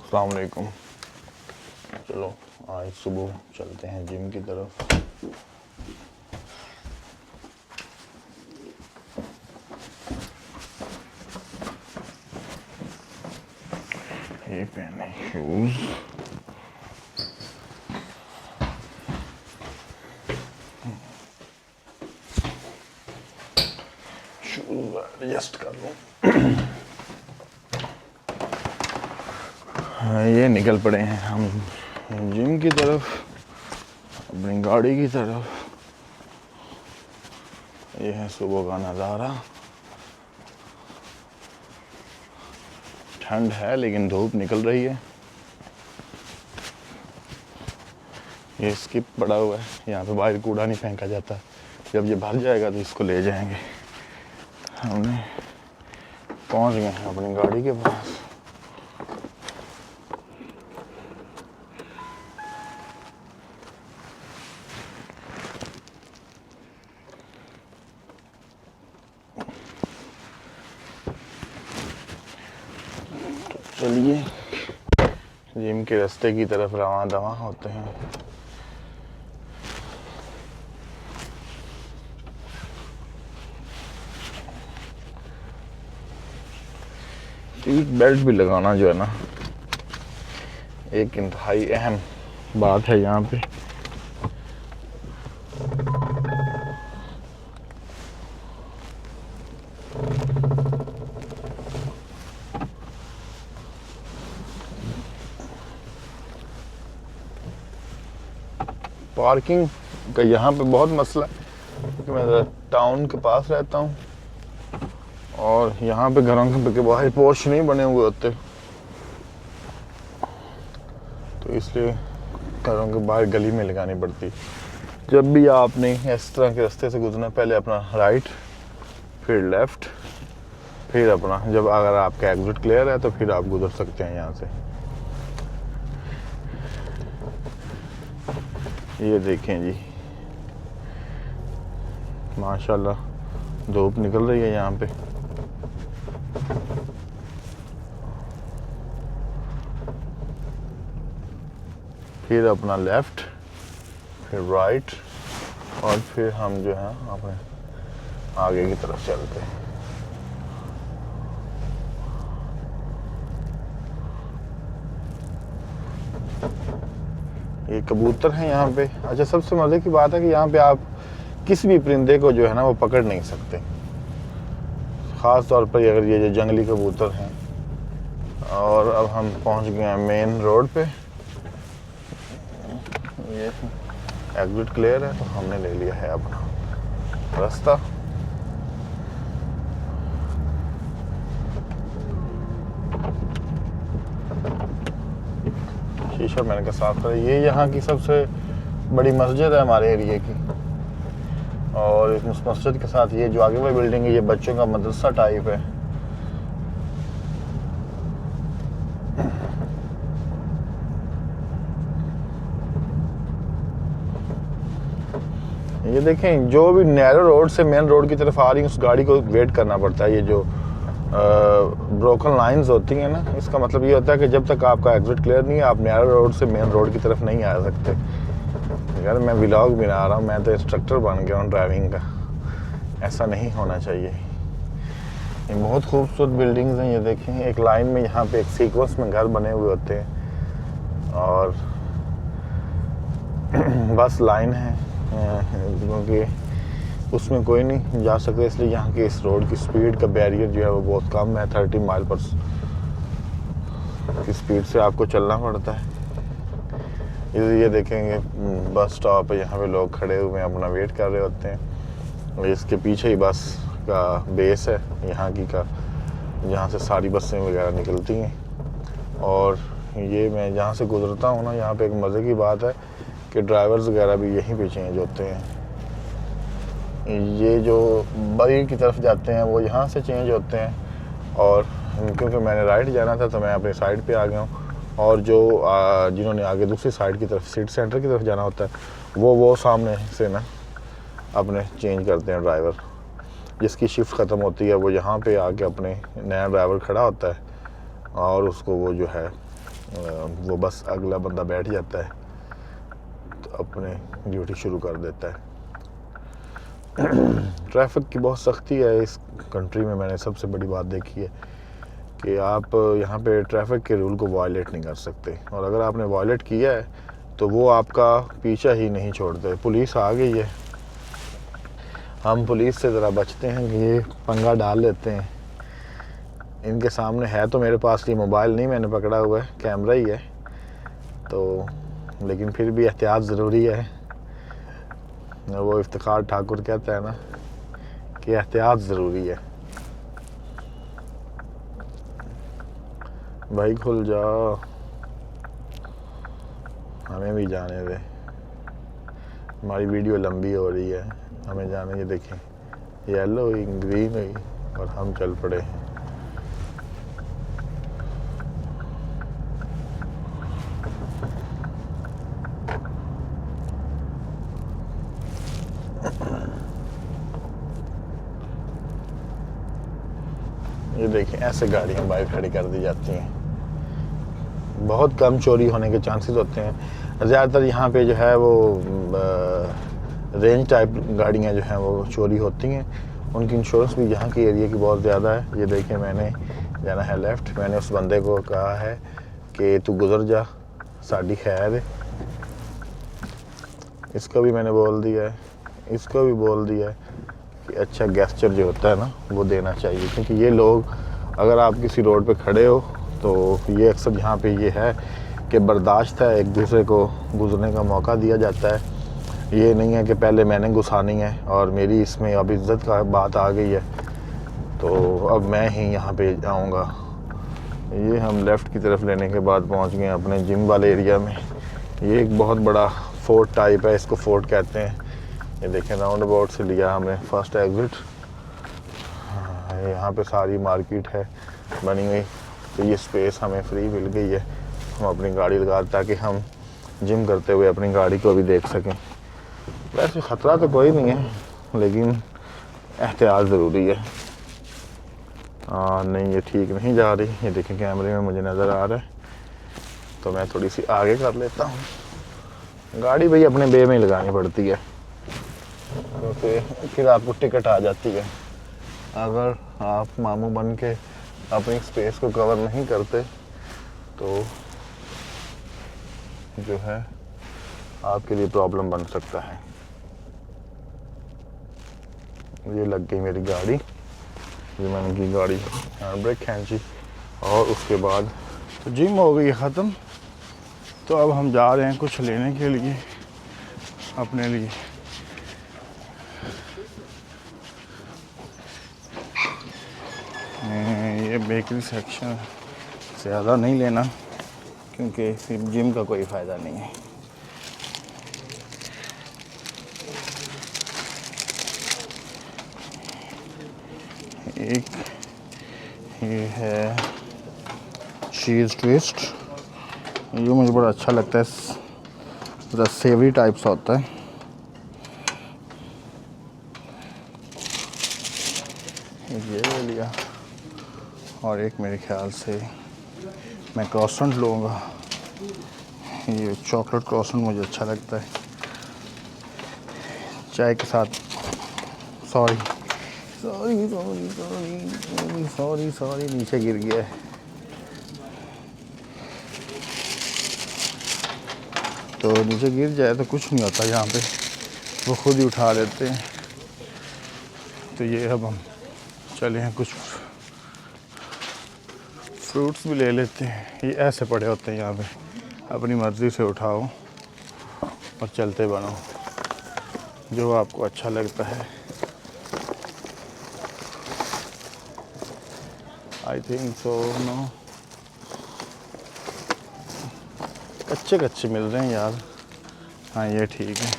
अस्सलाम वालेकुम। चलो आज सुबह चलते हैं जिम की तरफ। ये पहने शूज, एडजस्ट कर लूँ। ये निकल पड़े हैं हम जिम की तरफ, अपनी गाड़ी की तरफ। ये है सुबह का नज़ारा। ठंड है लेकिन धूप निकल रही है। ये स्किप पड़ा हुआ है, यहाँ पे बाहर कूड़ा नहीं फेंका जाता। जब ये भर जाएगा तो इसको ले जाएंगे। हमने पहुँच गए हैं अपनी गाड़ी के पास। चलिए जिम के रास्ते की तरफ रवां दवा होते हैं। सीट बेल्ट भी लगाना जो है ना, एक इंतहाई अहम बात है यहाँ पे। पार्किंग का यहाँ पे बहुत मसला है क्योंकि मैं टाउन के पास रहता हूँ और यहाँ पे घरों के बाहर पोर्च नहीं बने हुए होते, तो इसलिए घरों के बाहर गली में लगानी पड़ती। जब भी आपने इस तरह के रास्ते से गुजरना, पहले अपना राइट, फिर लेफ्ट, फिर अपना, जब अगर आपका एग्जिट क्लियर है तो फिर आप गुजर सकते हैं यहाँ से। ये देखें जी, माशाल्लाह धूप निकल रही है यहाँ पे। फिर अपना लेफ्ट, फिर राइट, और फिर हम जो है अपने आगे की तरफ चलते हैं। ये कबूतर हैं यहाँ पे। अच्छा, सबसे मज़े की बात है कि यहाँ पे आप किसी भी परिंदे को जो है ना वो पकड़ नहीं सकते, ख़ास तौर पर अगर ये जो जंगली कबूतर हैं। और अब हम पहुँच गए हैं मेन रोड पे। ये एग्जिट क्लियर है तो हमने ले लिया है अपना रास्ता। शीशा मैंने का साफ करा। ये यहाँ की सबसे बड़ी मस्जिद है हमारे एरिया की, और इस मस्जिद के साथ ये जो आगे वाली बिल्डिंग है ये बच्चों का मदरसा टाइप है। ये देखें, जो भी नैरो रोड से मेन रोड की तरफ आ रही है उस गाड़ी को वेट करना पड़ता है। ये जो ब्रोकन लाइंस होती हैं ना, इसका मतलब ये होता है कि जब तक आपका एग्जिट क्लियर नहीं है आप नैरो रोड से मेन रोड की तरफ नहीं आ सकते। यार मैं व्लॉग बना रहा हूँ, मैं तो इंस्ट्रक्टर बन गया हूँ ड्राइविंग का। ऐसा नहीं होना चाहिए। ये बहुत खूबसूरत बिल्डिंग्स हैं। ये देखें, एक लाइन में यहाँ पे एक सीक्वेंस में घर बने हुए होते हैं और बस लाइन है क्योंकि उसमें कोई नहीं जा सकता, इसलिए यहाँ के इस रोड की स्पीड का बैरियर जो है वो बहुत कम है। 30 माइल पर की स्पीड से आपको चलना पड़ता है। ये देखेंगे बस स्टॉप है, यहाँ पे लोग खड़े हुए हैं, अपना वेट कर रहे होते हैं। और इसके पीछे ही बस का बेस है यहाँ की का, जहाँ से सारी बसें वगैरह निकलती हैं। और ये मैं जहाँ से गुजरता हूँ ना, यहाँ पे एक मज़े की बात है कि ड्राइवर्स वगैरह भी यहीं पे चेंज होते हैं। ये जो बरी की तरफ जाते हैं वो यहाँ से चेंज होते हैं, और क्योंकि मैंने राइट जाना था तो मैं अपनी साइड पे आ गया हूँ। और जो जिन्होंने आगे दूसरी साइड की तरफ सिटी सेंटर की तरफ जाना होता है वो सामने से ना अपने चेंज करते हैं ड्राइवर। जिसकी शिफ्ट ख़त्म होती है वो यहाँ पे आके अपने नया ड्राइवर खड़ा होता है और उसको वो जो है वो बस अगला बंदा बैठ जाता है तो अपने ड्यूटी शुरू कर देता है। ट्रैफिक की बहुत सख्ती है इस कंट्री में। मैंने सबसे बड़ी बात देखी है कि आप यहाँ पे ट्रैफिक के रूल को वायलेट नहीं कर सकते, और अगर आपने वायलेट किया है तो वो आपका पीछा ही नहीं छोड़ते। पुलिस आ गई है, हम पुलिस से ज़रा बचते हैं कि ये पंगा डाल लेते हैं। इनके सामने है तो मेरे पास ये मोबाइल नहीं मैंने पकड़ा हुआ है, कैमरा ही है तो, लेकिन फिर भी एहतियात ज़रूरी है। वो इफ्तिखार ठाकुर कहता है ना कि एहतियात ज़रूरी है। भाई खुल जाओ, हमें भी जाने दे, हमारी वीडियो लंबी हो रही है, हमें जाने। ये देखें, येलो हुई, ग्रीन हुई और हम चल पड़े हैं। ये देखिए, ऐसे गाड़ियाँ बाहर खड़ी कर दी जाती हैं। बहुत कम चोरी होने के चांसेस होते हैं। ज़्यादातर यहाँ पे जो है वो रेंज टाइप गाड़ियाँ जो हैं वो चोरी होती हैं। उनकी इंश्योरेंस भी यहाँ की एरिया की बहुत ज़्यादा है। ये देखिए, मैंने जाना है लेफ़्ट, मैंने उस बंदे को कहा है कि तू गुज़र जा, साड़ी खैर है। इसको भी मैंने बोल दिया है, इसको भी बोल दिया है कि अच्छा गेस्चर जो होता है ना वो देना चाहिए, क्योंकि ये लोग, अगर आप किसी रोड पे खड़े हो तो ये अक्सर यहाँ पे ये है कि बर्दाश्त है, एक दूसरे को गुजरने का मौका दिया जाता है। ये नहीं है कि पहले मैंने घुसानी है और मेरी इसमें अब इज़्ज़त का बात आ गई है तो अब मैं ही यहाँ पे आऊँगा। ये हम लेफ़्ट की तरफ लेने के बाद पहुँच गए अपने जिम वाले एरिया में। ये एक बहुत बड़ा फोर्ट टाइप है, इसको फोर्ट कहते हैं। ये देखें, राउंड अबाउट से लिया हमने फर्स्ट एग्ज़िट। यहाँ पे सारी मार्केट है बनी हुई, तो ये स्पेस हमें फ्री मिल गई है। हम अपनी गाड़ी लगा ताकि हम जिम करते हुए अपनी गाड़ी को भी देख सकें। वैसे ख़तरा तो कोई नहीं है, लेकिन एहतियात ज़रूरी है। नहीं, ये ठीक नहीं जा रही। ये देखें, कैमरे में मुझे नज़र आ रहा है, तो मैं थोड़ी सी आगे कर लेता हूँ। गाड़ी भाई अपने बे में लगानी पड़ती है, क्योंकि फिर आपको टिकट आ जाती है। अगर आप मामू बन के अपनी स्पेस को कवर नहीं करते तो जो है आपके लिए प्रॉब्लम बन सकता है। ये लग गई मेरी गाड़ी, ये मैंने की गाड़ी हैंड ब्रेक खींची और उसके बाद तो जिम हो गई ख़त्म। तो अब हम जा रहे हैं कुछ लेने के लिए अपने लिए। ये बेकरी सेक्शन ज़्यादा नहीं लेना, क्योंकि फिर जिम का कोई फ़ायदा नहीं है। एक ये है चीज़ ट्विस्ट, ये मुझे बड़ा अच्छा लगता है, ज़रा सेवरी टाइप सा होता है। ये ले लिया, और एक मेरे ख्याल से मैं क्रॉसेंट लूँगा। ये चॉकलेट क्रॉसेंट मुझे अच्छा लगता है चाय के साथ। Sorry sorry sorry sorry sorry sorry, नीचे गिर गया है। तो नीचे गिर जाए तो कुछ नहीं होता, यहाँ पे वो खुद ही उठा लेते हैं। तो ये अब हम चले हैं, कुछ फ्रूट्स भी ले लेते हैं। ये ऐसे पड़े होते हैं यहाँ पे, अपनी मर्ज़ी से उठाओ और चलते बनो, जो आपको अच्छा लगता है। आई थिंक सो नो, कच्चे कच्चे मिल रहे हैं यार। हाँ ये ठीक है,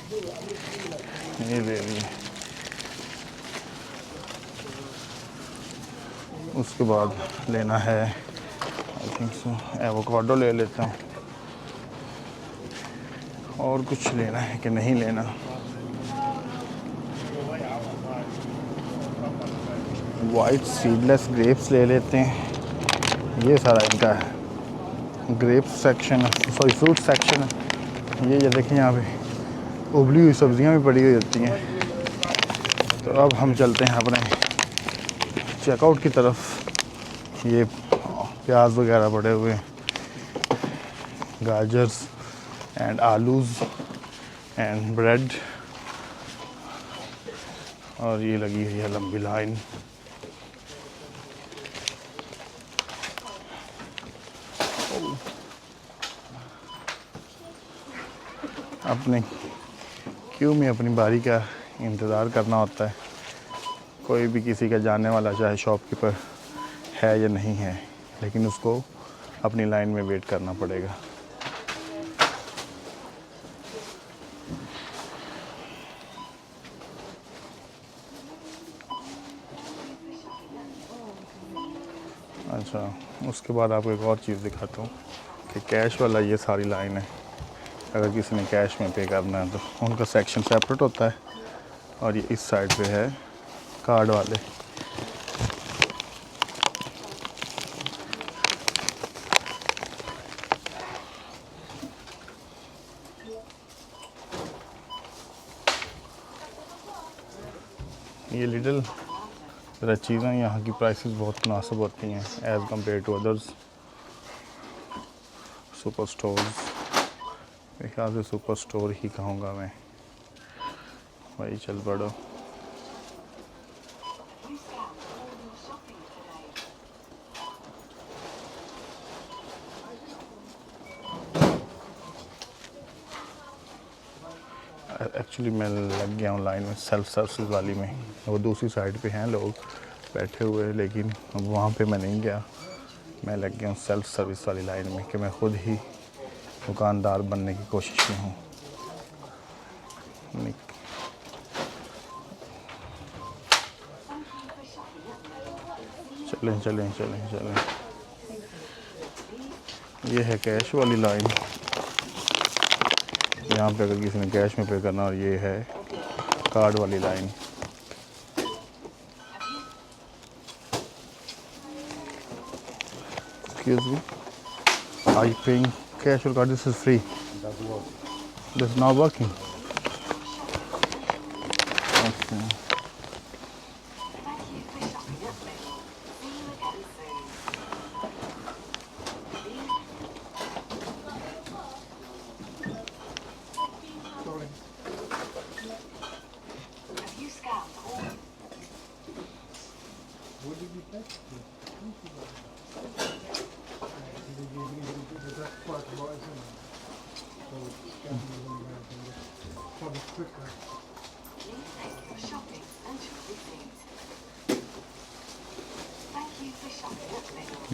ये ले लिए। उसके बाद लेना है आई थिंक सो एवोकाडो ले लेता हूँ। और कुछ लेना है कि नहीं लेना। वाइट सीडलेस ग्रेप्स ले लेते हैं, ये सारा इनका है। ग्रेप सेक्शन है, सॉरी फ्रूट सेक्शन है। ये देखें यहाँ पे उबली हुई सब्जियां भी पड़ी हुई होती हैं। तो अब हम चलते हैं अपने चेकआउट की तरफ। ये प्याज वगैरह पड़े हुए हैं, गाजर्स एंड आलूज एंड ब्रेड, और ये लगी हुई है लंबी लाइन। अपने क्यू में अपनी बारी का इंतज़ार करना होता है। कोई भी किसी का जानने वाला चाहे शॉपकीपर है या नहीं है, लेकिन उसको अपनी लाइन में वेट करना पड़ेगा। अच्छा, उसके बाद आपको एक और चीज़ दिखाता हूँ कि कैश वाला ये सारी लाइन है। अगर किसी ने कैश में पे करना है तो उनका सेक्शन सेपरेट होता है, और ये इस साइड पे है कार्ड वाले। ये लिटिल ज़रा चीज़ें यहाँ की प्राइसेस बहुत मुनासिब होती हैं as compare to others super stores. मेरे ख्याल से सुपर स्टोर ही कहूँगा मैं। भाई चल पड़ो। एक्चुअली मैं लग गया हूँ लाइन में सेल्फ सर्विस वाली में। वो दूसरी साइड पे हैं लोग बैठे हुए, लेकिन वहाँ पे मैं नहीं गया। मैं लग गया हूँ सेल्फ सर्विस वाली लाइन में कि मैं ख़ुद ही दुकानदार बनने की कोशिश में हूँ। चलें चलें चलें चलें। ये है कैश वाली लाइन। यहाँ पे अगर किसी ने कैश में पे करना, और ये है कार्ड वाली line. Excuse me, are you paying cash or card? This is free. This is not working. Okay.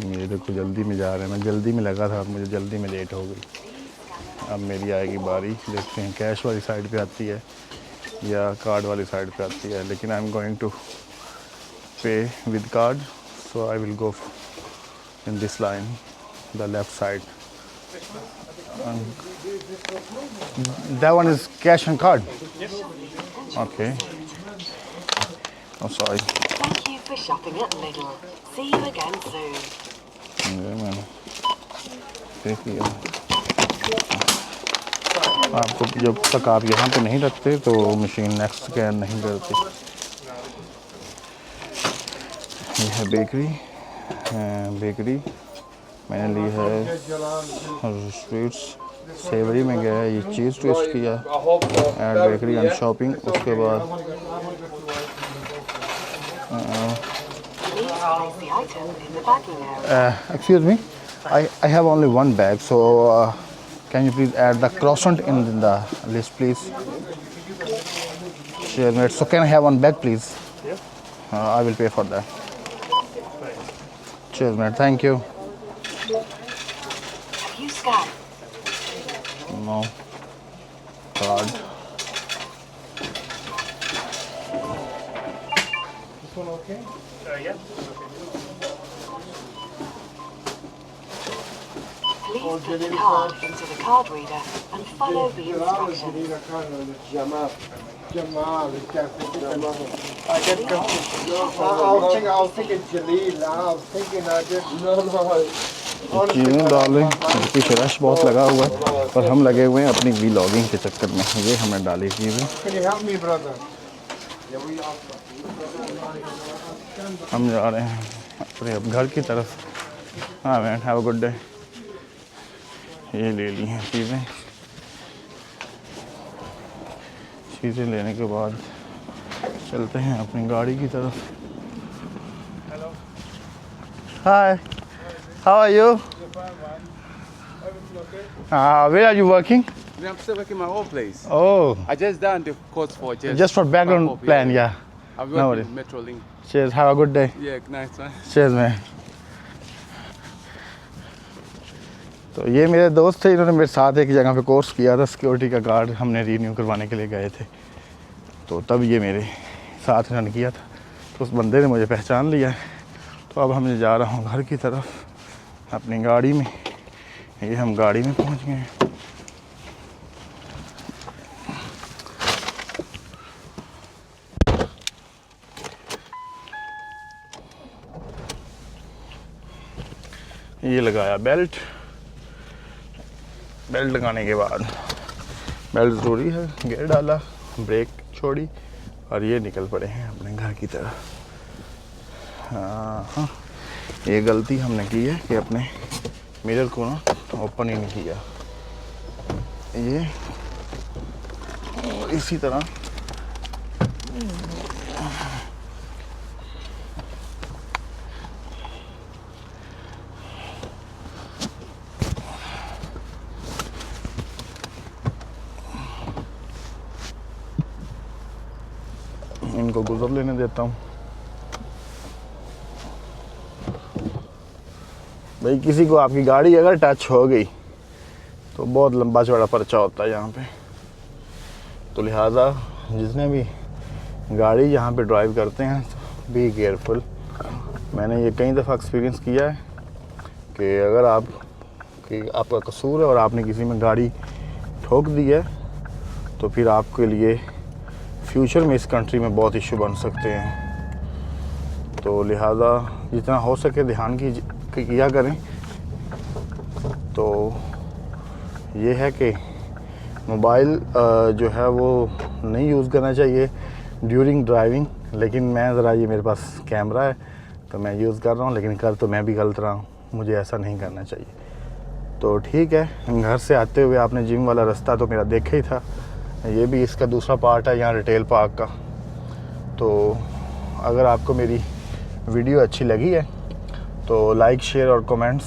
ये देखो जल्दी में जा रहे हैं। मैं जल्दी में लगा था, मुझे जल्दी में लेट हो गई। अब मेरी आएगी बारी। देखते हैं कैश वाली साइड पे आती है या कार्ड वाली साइड पे आती है। लेकिन आई एम गोइंग टू पे with card, so I will go in this line, the left side. That one is cash and card? Yes. Okay. Oh, sorry. Thank you for shopping at Lidl. See you again soon. Yeah, man. देख लिया। आपको जब तक आप यहाँ पे नहीं रखते तो मशीन नेक्स्ट स्कैन नहीं करती। ये है बेकरी। बेकरी मैंने ली है स्वीट्स। सेवरी में गया है, ये चीज़ ट्विस्ट किया एंड बेकरी एंड शॉपिंग। उसके बाद excuse me, I have only one bag, so can you please add the croissant in the list, please? Sure, mate. So can I have one bag, please? I will pay for that. Cheers, mate. Thank you. Have you scanned? No. Card. This one okay? Yeah. Please put the card into the card reader and follow the instructions. Jamal, I get confused. I was thinking Jaleel. I was thinking I just. No. चीज़ें डालें, पीछे rush बहुत लगा हुआ है और हम लगे हुए हैं अपनी व्लॉगिंग के चक्कर में। ये हमने डाली चीज़ें। Can you help me, brother? हम जा रहे हैं अपने अब घर की तरफ। हाँ man, have a good day. ये ले ली हैं चीज़ें लेने के बाद चलते हैं अपनी गाड़ी की तरफ। Hi, how are you? Where are you working? I'm still working my old place. Oh, I just done the course for just for background pop-up, plan, yeah. I've No worked worries. in Metrolink. Cheers, have a good day. Yeah, nice one. Cheers man. तो ये मेरे दोस्त थे, इन्होंने मेरे साथ एक जगह पे कोर्स किया था, सिक्योरिटी का गार्ड हमने रीन्यू करवाने के लिए गए थे। तो तब ये मेरे साथ इन्होंने किया था, तो उस बंदे ने मुझे पहचान लिया है। तो अब हम जा रहा हूँ घर की तरफ अपनी गाड़ी में। ये हम गाड़ी में पहुँच गए हैं। ये लगाया बेल्ट लगाने के बाद बेल्ट ज़रूरी है, गियर डाला, ब्रेक छोड़ी और ये निकल पड़े हैं अपने घर की तरफ। हाँ, ये गलती हमने की है कि अपने मिरर को ना ओपन ही नहीं किया। ये इसी तरह इनको गुजर लेने देता हूँ। भाई किसी को आपकी गाड़ी अगर टच हो गई तो बहुत लंबा चौड़ा पर्चा होता है यहाँ पे। तो लिहाजा जिसने भी गाड़ी यहाँ पे ड्राइव करते हैं तो बी केयरफुल। मैंने ये कई दफ़ा एक्सपीरियंस किया है कि अगर आपका कसूर है और आपने किसी में गाड़ी ठोक दी है तो फिर आपके लिए फ्यूचर में इस कंट्री में बहुत इशू बन सकते हैं। तो लिहाजा जितना हो सके ध्यान किया करें। तो ये है कि मोबाइल जो है वो नहीं यूज़ करना चाहिए ड्यूरिंग ड्राइविंग, लेकिन मैं ज़रा ये मेरे पास कैमरा है तो मैं यूज़ कर रहा हूँ, लेकिन कर तो मैं भी गलत रहा हूँ, मुझे ऐसा नहीं करना चाहिए। तो ठीक है, घर से आते हुए आपने जिम वाला रास्ता तो मेरा देखा ही था, ये भी इसका दूसरा पार्ट है यहाँ रिटेल पार्क का। तो अगर आपको मेरी वीडियो अच्छी लगी है तो लाइक, शेयर और कमेंट्स